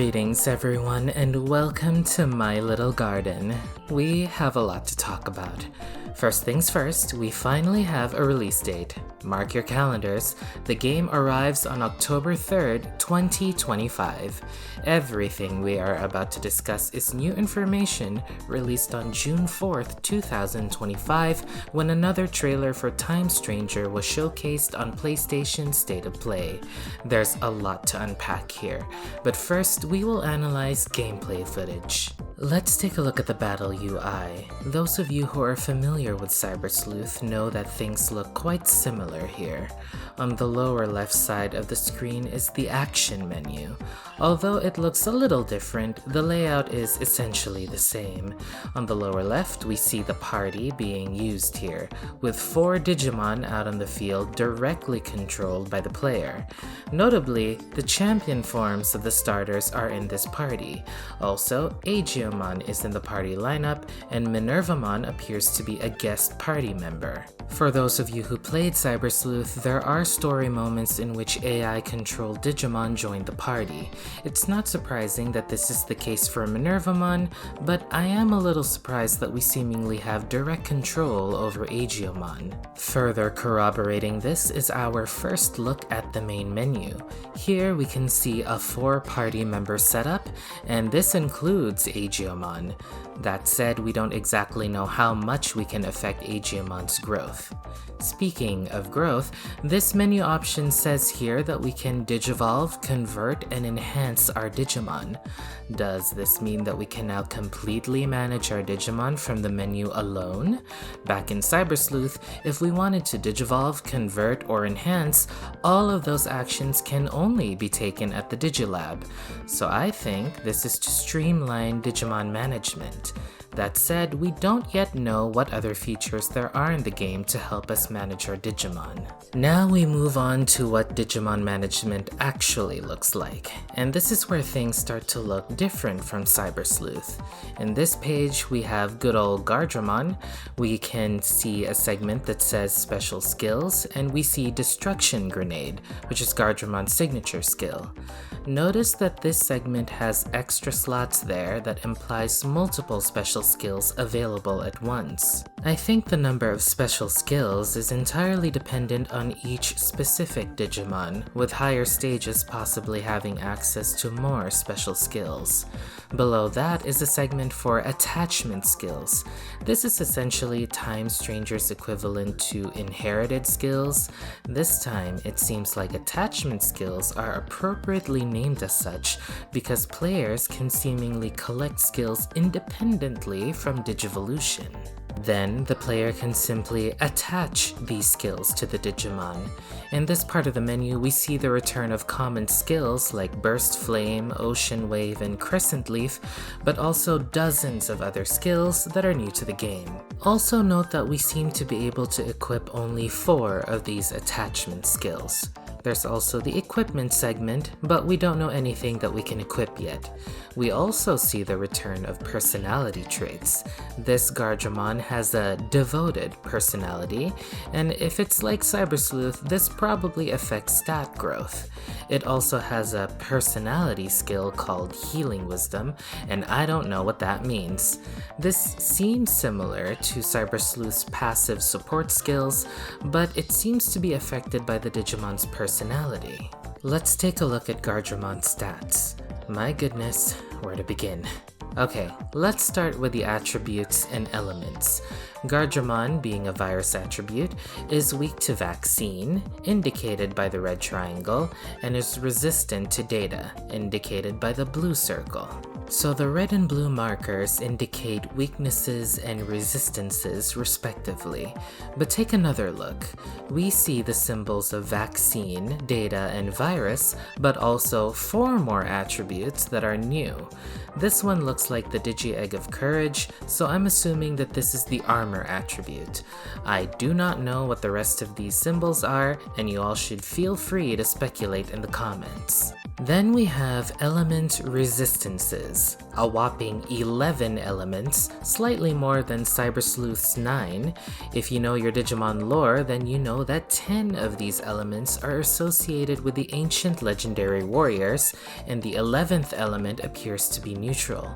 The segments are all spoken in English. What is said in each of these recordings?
Greetings everyone and welcome to my little garden. We have a lot to talk about. First things first, we finally have a release date. Mark your calendars, the game arrives on October 3rd, 2025. Everything we are about to discuss is new information released on June 4th, 2025 when another trailer for Time Stranger was showcased on PlayStation State of Play. There's a lot to unpack here, but first we will analyze gameplay footage. Let's take a look at the battle UI. Those of you who are familiar with Cyber Sleuth know that things look quite similar here. On the lower left side of the screen is the action menu. Although it looks a little different, the layout is essentially the same. On the lower left, we see the party being used here, with 4 Digimon out on the field directly controlled by the player. Notably, the champion forms of the starters are in this party. Also, Agiomon is in the party lineup, and Minervamon appears to be a guest party member. For those of you who played Cyber Sleuth, there are story moments in which AI-controlled Digimon joined the party. It's not surprising that this is the case for Minervamon, but I am a little surprised that we seemingly have direct control over Agiomon. Further corroborating this is our first look at the main menu. Here we can see a 4 party member setup, and this includes Agiomon. That said, we don't exactly know how much we can affect Agiomon's growth. Speaking of growth, this menu option says here that we can digivolve, convert, and enhance our Digimon. Does this mean that we can now completely manage our Digimon from the menu alone? Back in Cyber Sleuth, if we wanted to digivolve, convert, or enhance, all of those actions can only be taken at the Digilab. So I think this is to streamline Digimon management. That said, we don't yet know what other features there are in the game to help us manage our Digimon. Now we move on to what Digimon management actually looks like, and this is where things start to look different from Cyber Sleuth. In this page, we have good old Gardramon. We can see a segment that says Special Skills, and we see Destruction Grenade, which is Gardramon's signature skill. Notice that this segment has extra slots there that implies multiple special skills available at once. I think the number of special skills is entirely dependent on each specific Digimon, with higher stages possibly having access to more special skills. Below that is a segment for attachment skills. This is essentially Time Stranger's equivalent to inherited skills. This time, it seems like attachment skills are appropriately named as such because players can seemingly collect skills independently from Digivolution. Then, the player can simply attach these skills to the Digimon. In this part of the menu, we see the return of common skills like Burst Flame, Ocean Wave, and Crescent Leaf, but also dozens of other skills that are new to the game. Also note that we seem to be able to equip only 4 of these attachment skills. There's also the equipment segment, but we don't know anything that we can equip yet. We also see the return of personality traits. This Gardramon has a devoted personality, and if it's like Cyber Sleuth, this probably affects stat growth. It also has a personality skill called Healing Wisdom, and I don't know what that means. This seems similar to Cyber Sleuth's passive support skills, but it seems to be affected by the Digimon's personality. Let's take a look at Gardramon's stats. My goodness, where to begin? Okay, let's start with the attributes and elements. Gardramon, being a virus attribute, is weak to vaccine, indicated by the red triangle, and is resistant to data, indicated by the blue circle. So the red and blue markers indicate weaknesses and resistances respectively. But take another look. We see the symbols of vaccine, data, and virus, but also 4 more attributes that are new. This one looks like the Digi-Egg of Courage, so I'm assuming that this is the armor attribute. I do not know what the rest of these symbols are, and you all should feel free to speculate in the comments. Then we have element resistances. a whopping 11 elements, slightly more than Cyber Sleuth's 9. If you know your Digimon lore, then you know that 10 of these elements are associated with the ancient legendary warriors, and the 11th element appears to be neutral.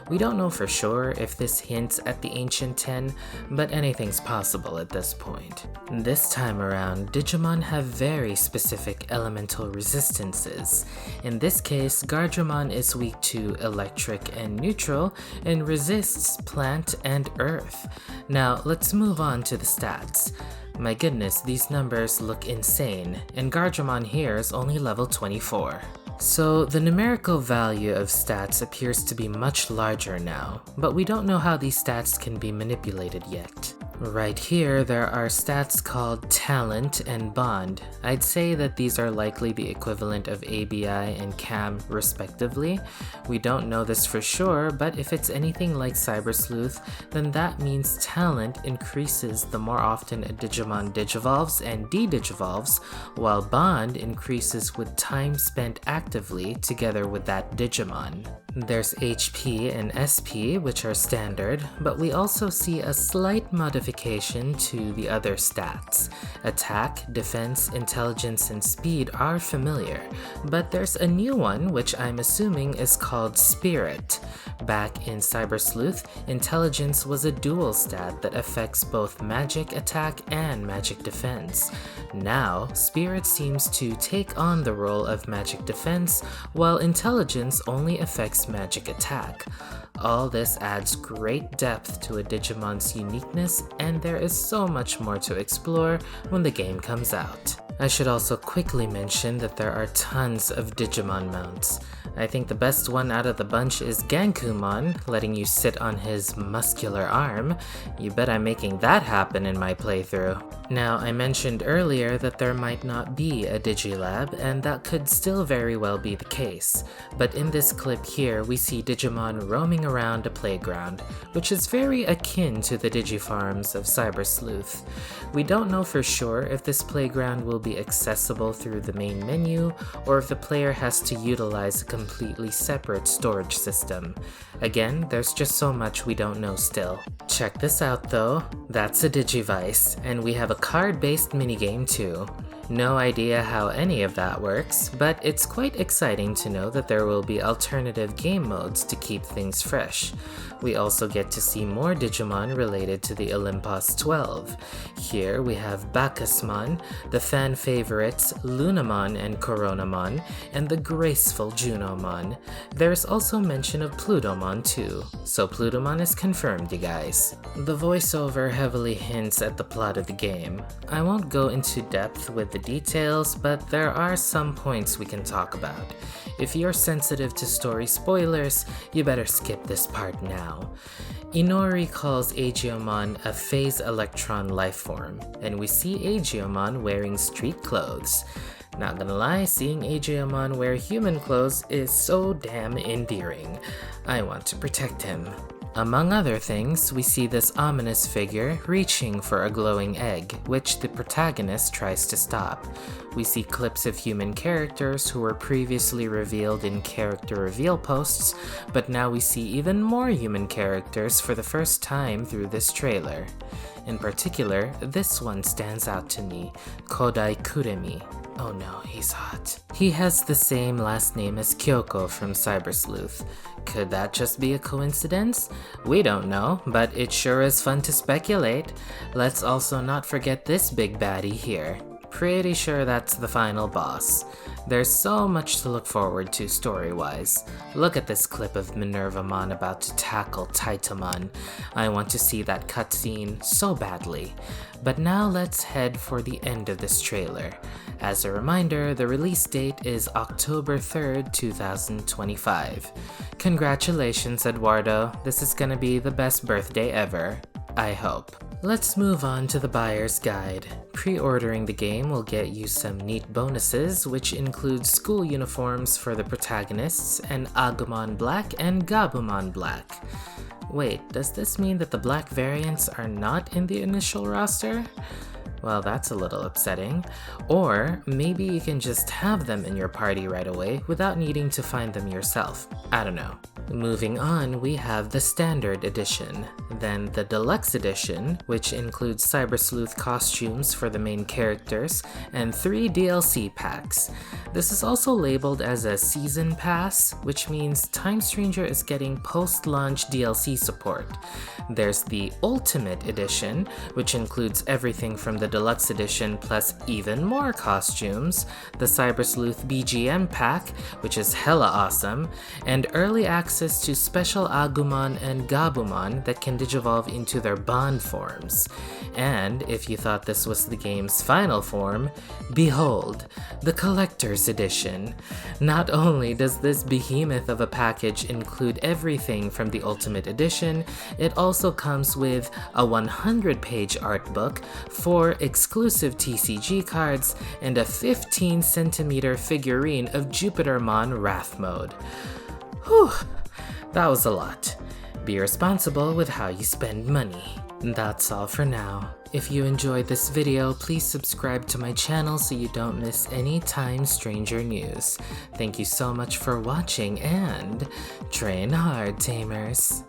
We don't know for sure if this hints at the ancient 10, but anything's possible at this point. This time around, Digimon have very specific elemental resistances. In this case, Gardramon is weak to electric and neutral, and resists plant and earth. Now, let's move on to the stats. My goodness, these numbers look insane, and Gardramon here is only level 24. So the numerical value of stats appears to be much larger now, but we don't know how these stats can be manipulated yet. Right here, there are stats called Talent and Bond. I'd say that these are likely the equivalent of ABI and CAM respectively. We don't know this for sure, but if it's anything like Cyber Sleuth, then that means Talent increases the more often a Digimon digivolves and de-digivolves, while Bond increases with time spent actively together with that Digimon. There's HP and SP, which are standard, but we also see a slight modification to the other stats. Attack, defense, intelligence, and speed are familiar, but there's a new one which I'm assuming is called Spirit. Back in Cyber Sleuth, intelligence was a dual stat that affects both magic attack and magic defense. Now, Spirit seems to take on the role of magic defense, while intelligence only affects magic attack. All this adds great depth to a Digimon's uniqueness, and there is so much more to explore when the game comes out. I should also quickly mention that there are tons of Digimon mounts. I think the best one out of the bunch is Gankumon, letting you sit on his muscular arm. You bet I'm making that happen in my playthrough. Now, I mentioned earlier that there might not be a Digilab, and that could still very well be the case. But in this clip here, we see Digimon roaming around a playground, which is very akin to the Digifarms of Cyber Sleuth. We don't know for sure if this playground will be accessible through the main menu, or if the player has to utilize a completely separate storage system. Again, there's just so much we don't know still. Check this out though, that's a Digivice, and we have a card-based minigame too. No idea how any of that works, but it's quite exciting to know that there will be alternative game modes to keep things fresh. We also get to see more Digimon related to the Olympus 12. Here we have Bacchusmon, the fan favorites Lunamon and Coronamon, and the graceful Junomon. There's also mention of Plutomon too, so Plutomon is confirmed, you guys. The voiceover heavily hints at the plot of the game. I won't go into depth with the details, but there are some points we can talk about. If you're sensitive to story spoilers, you better skip this part now. Inori calls Aegiomon a phase electron lifeform, and we see Aegiomon wearing street clothes. Not gonna lie, seeing Aegiomon wear human clothes is so damn endearing. I want to protect him. Among other things, we see this ominous figure reaching for a glowing egg, which the protagonist tries to stop. We see clips of human characters who were previously revealed in character reveal posts, but now we see even more human characters for the first time through this trailer. In particular, this one stands out to me, Kodai Kuremi. Oh no, he's hot. He has the same last name as Kyoko from Cyber Sleuth. Could that just be a coincidence? We don't know, but it sure is fun to speculate. Let's also not forget this big baddie here. Pretty sure that's the final boss. There's so much to look forward to story-wise. Look at this clip of Minervamon about to tackle Taitamon. I want to see that cutscene so badly. But now let's head for the end of this trailer. As a reminder, the release date is October 3rd, 2025. Congratulations, Eduardo. This is gonna be the best birthday ever. I hope. Let's move on to the buyer's guide. Pre-ordering the game will get you some neat bonuses, which include school uniforms for the protagonists and Agumon Black and Gabumon Black. Wait, does this mean that the black variants are not in the initial roster? Well, that's a little upsetting. Or maybe you can just have them in your party right away without needing to find them yourself. I don't know. Moving on, we have the Standard Edition, then the Deluxe Edition, which includes Cyber Sleuth costumes for the main characters, and 3 DLC packs. This is also labeled as a Season Pass, which means Time Stranger is getting post-launch DLC support. There's the Ultimate Edition, which includes everything from the Deluxe Edition plus even more costumes, the Cyber Sleuth BGM pack, which is hella awesome, and early access to special Agumon and Gabumon that can digivolve into their bond forms. And if you thought this was the game's final form, behold, the Collector's Edition. Not only does this behemoth of a package include everything from the Ultimate Edition, it also comes with a 100-page art book, 4 exclusive TCG cards, and a 15cm figurine of Jupitermon Wrath Mode. Whew, that was a lot. Be responsible with how you spend money. That's all for now. If you enjoyed this video, please subscribe to my channel so you don't miss any Time Stranger news. Thank you so much for watching and train hard, Tamers!